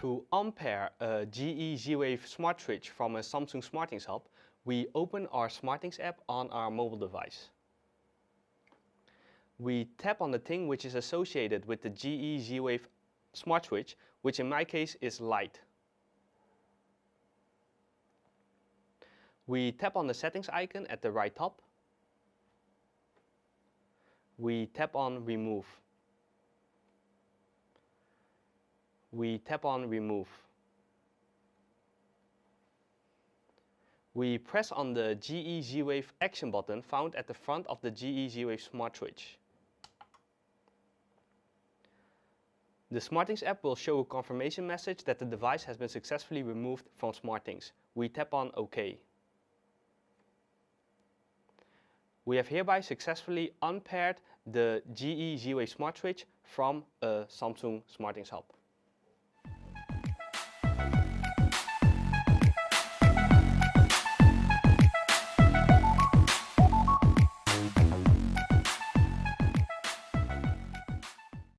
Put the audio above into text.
To unpair a GE Z-Wave smart switch from a Samsung SmartThings Hub, we open our SmartThings app on our mobile device. We tap on the thing which is associated with the GE Z-Wave smart switch, which in my case is light. We tap on the settings icon at the right top. We tap on remove. We tap on remove. We press on the GE Z-Wave action button found at the front of the GE Z-Wave smart switch. The SmartThings app will show a confirmation message that the device has been successfully removed from SmartThings. We tap on OK. We have hereby successfully unpaired the GE Z-Wave smart switch from a Samsung SmartThings Hub.